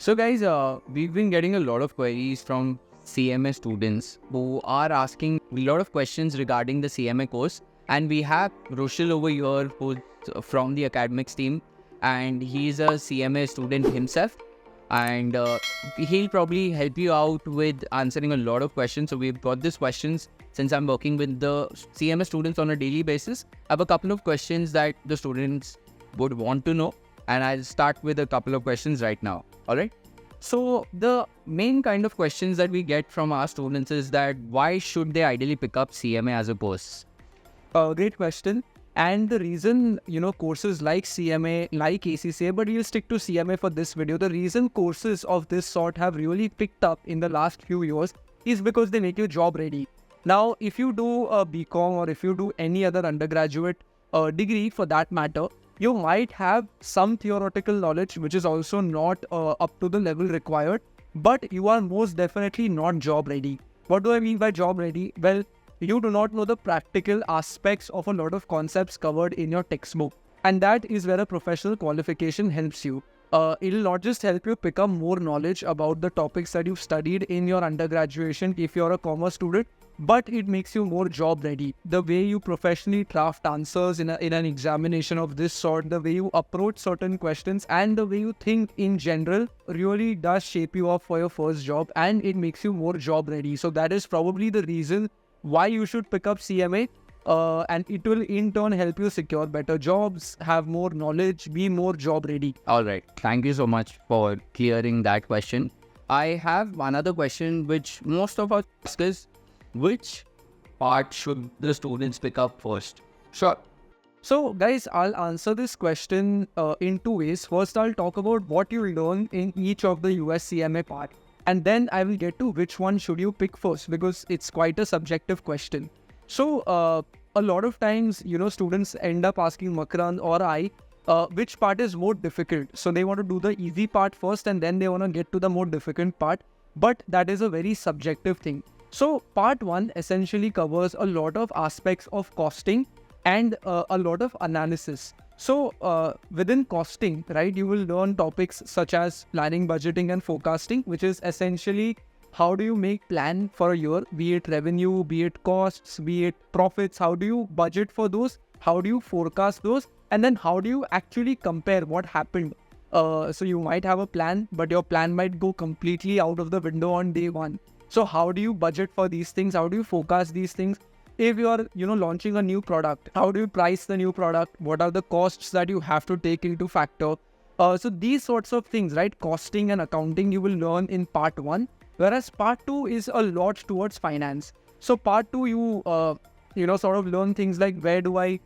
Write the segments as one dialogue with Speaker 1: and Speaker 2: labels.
Speaker 1: So guys, we've been getting a lot of queries from CMA students who are asking a lot of questions regarding the CMA course. And we have Roshil over here who's from the academics team, and he's a CMA student himself. And he'll probably help you out with answering a lot of questions. So we've got these questions since I'm working with the CMA students on a daily basis. I have a couple of questions that the students would want to know, and I'll start with a couple of questions right now. All right. So the main kind of questions that we get from our students is that why should they ideally pick up CMA as a course?
Speaker 2: Great question. And the reason, courses like CMA, like ACCA, but we'll stick to CMA for this video. The reason courses of this sort have really picked up in the last few years is because they make you job ready. Now, if you do a BCom or if you do any other undergraduate degree for that matter, you might have some theoretical knowledge, which is also not up to the level required, but you are most definitely not job ready. What do I mean by job ready? Well, you do not know the practical aspects of a lot of concepts covered in your textbook. And that is where a professional qualification helps you. It'll not just help you pick up more knowledge about the topics that you've studied in your undergraduation if you're a commerce student, but it makes you more job ready. The way you professionally draft answers in an examination of this sort, the way you approach certain questions, and the way you think in general really does shape you up for your first job, and it makes you more job ready. So that is probably the reason why you should pick up CMA, and it will in turn help you secure better jobs, have more knowledge, be more job ready.
Speaker 1: All right. Thank you so much for clearing that question. I have another question which most of us ask is, which part should the students pick up first?
Speaker 2: Sure. So guys, I'll answer this question in two ways. First, I'll talk about what you learn in each of the US CMA part. And then I will get to which one should you pick first, because it's quite a subjective question. So a lot of times, students end up asking Makrand or I, which part is more difficult. So they want to do the easy part first and then they want to get to the more difficult part. But that is a very subjective thing. So part one essentially covers a lot of aspects of costing and a lot of analysis. So within costing, right, you will learn topics such as planning, budgeting and forecasting, which is essentially how do you make plan for a year, be it revenue, be it costs, be it profits, how do you budget for those, how do you forecast those, and then how do you actually compare what happened. So you might have a plan, but your plan might go completely out of the window on day one. So how do you budget for these things? How do you forecast these things? If you are, launching a new product, how do you price the new product? What are the costs that you have to take into factor? So these sorts of things, right? Costing and accounting, you will learn in part one, whereas part two is a lot towards finance. So part two, you sort of learn things like where do I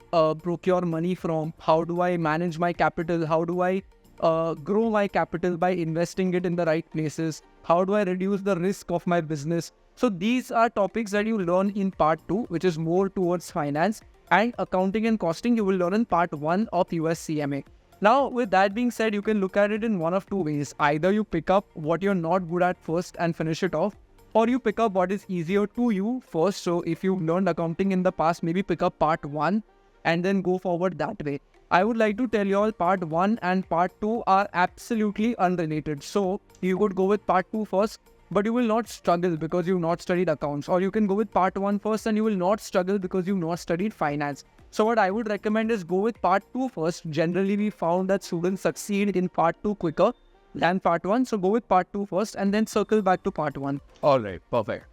Speaker 2: procure money from? How do I manage my capital? How do I grow my capital by investing it in the right places? How do I reduce the risk of my business? So these are topics that you learn in part two, which is more towards finance, and accounting and costing you will learn in part one of US CMA. Now, with that being said, you can look at it in one of two ways. Either you pick up what you're not good at first and finish it off, or you pick up what is easier to you first. So if you've learned accounting in the past, maybe pick up part one and then go forward that way. I would like to tell you all part one and part two are absolutely unrelated. So you could go with part two first, but you will not struggle because you've not studied accounts. Or you can go with part one first and you will not struggle because you've not studied finance. So what I would recommend is go with part two first. Generally, we found that students succeed in part two quicker than part one. So go with part two first and then circle back to part one.
Speaker 1: All right, perfect.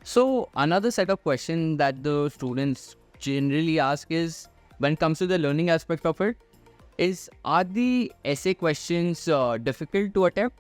Speaker 1: So another set of questions that the students generally ask is, when it comes to the learning aspect of it, are the essay questions difficult to attempt?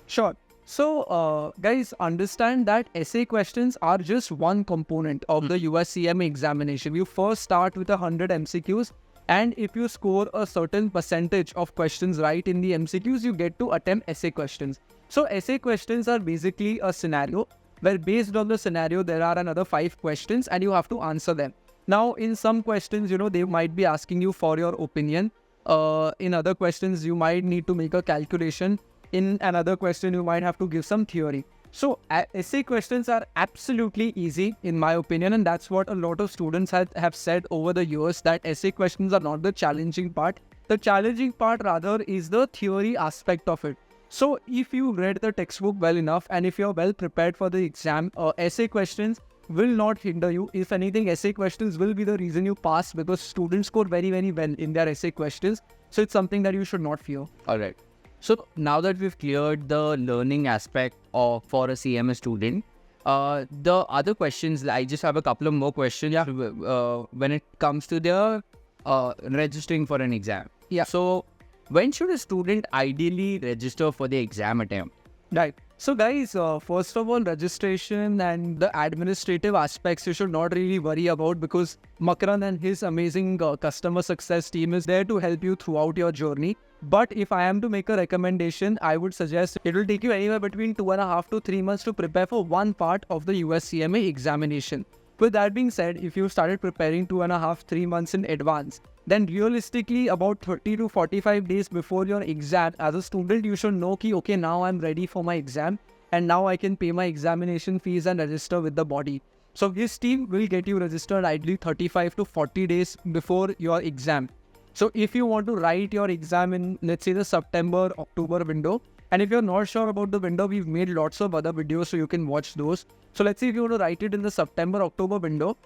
Speaker 2: Sure. So guys, understand that essay questions are just one component of the US CMA examination. You first start with 100 MCQs, and if you score a certain percentage of questions right in the MCQs, you get to attempt essay questions. So essay questions are basically a scenario where based on the scenario, there are another 5 questions and you have to answer them. Now, in some questions, they might be asking you for your opinion. In other questions, you might need to make a calculation. In another question, you might have to give some theory. So essay questions are absolutely easy in my opinion, and that's what a lot of students have said over the years, that essay questions are not the challenging part. The challenging part rather is the theory aspect of it. So if you read the textbook well enough and if you're well prepared for the exam, essay questions will not hinder you. If anything, essay questions will be the reason you pass, because students score very, very well in their essay questions. So it's something that you should not fear.
Speaker 1: All right. So now that we've cleared the learning aspect for a CMA student, the other questions, I just have a couple of more questions.
Speaker 2: Yeah.
Speaker 1: When it comes to their registering for an exam.
Speaker 2: Yeah.
Speaker 1: So when should a student ideally register for the exam attempt?
Speaker 2: Right. So guys, first of all, registration and the administrative aspects you should not really worry about, because Makran and his amazing customer success team is there to help you throughout your journey. But if I am to make a recommendation, I would suggest it will take you anywhere between 2.5 to 3 months to prepare for one part of the US CMA examination. With that being said, if you started preparing 2.5-3 months in advance, then realistically about 30 to 45 days before your exam, as a student, you should know ki, okay, now I'm ready for my exam and now I can pay my examination fees and register with the body. So his team will get you registered ideally 35 to 40 days before your exam. So if you want to write your exam in, let's say, the September-October window, and if you're not sure about the window, we've made lots of other videos so you can watch those. So let's say if you want to write it in the September-October window,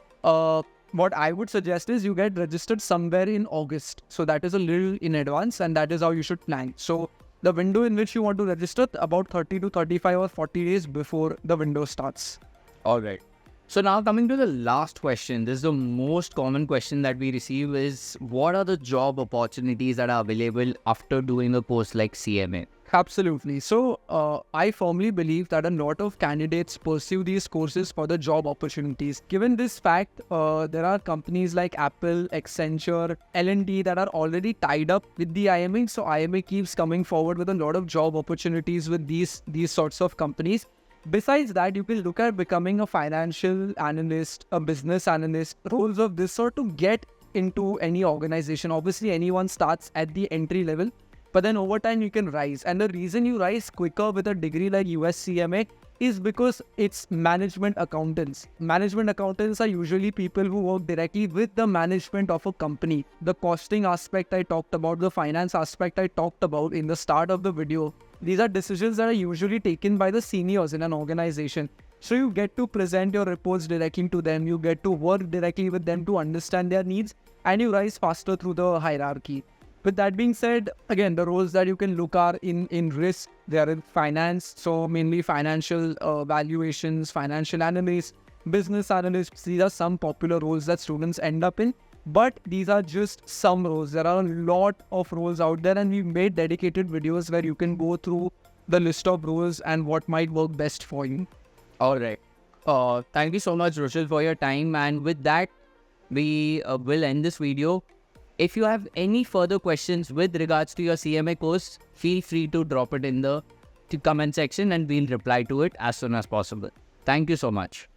Speaker 2: what I would suggest is you get registered somewhere in August. So that is a little in advance, and that is how you should plan. So the window in which you want to register, about 30 to 35 or 40 days before the window starts.
Speaker 1: All right. So now coming to the last question, this is the most common question that we receive is, what are the job opportunities that are available after doing a course like CMA?
Speaker 2: Absolutely. So I firmly believe that a lot of candidates pursue these courses for the job opportunities. Given this fact, there are companies like Apple, Accenture, L&D that are already tied up with the IMA. So IMA keeps coming forward with a lot of job opportunities with these sorts of companies. Besides that, you can look at becoming a financial analyst, a business analyst, roles of this sort to get into any organization. Obviously, anyone starts at the entry level, but then over time you can rise. And the reason you rise quicker with a degree like US CMA is because it's management accountants. Management accountants are usually people who work directly with the management of a company. The costing aspect I talked about, the finance aspect I talked about in the start of the video, these are decisions that are usually taken by the seniors in an organization. So you get to present your reports directly to them, you get to work directly with them to understand their needs, and you rise faster through the hierarchy. With that being said, again, the roles that you can look are in risk, they are in finance, so mainly financial valuations, financial analysts, business analysts. These are some popular roles that students end up in. But these are just some roles. There are a lot of roles out there, and we've made dedicated videos where you can go through the list of roles and what might work best for you.
Speaker 1: All right. Thank you so much, Roshil, for your time. And with that, we will end this video. If you have any further questions with regards to your CMA course, feel free to drop it in the comment section and we'll reply to it as soon as possible. Thank you so much.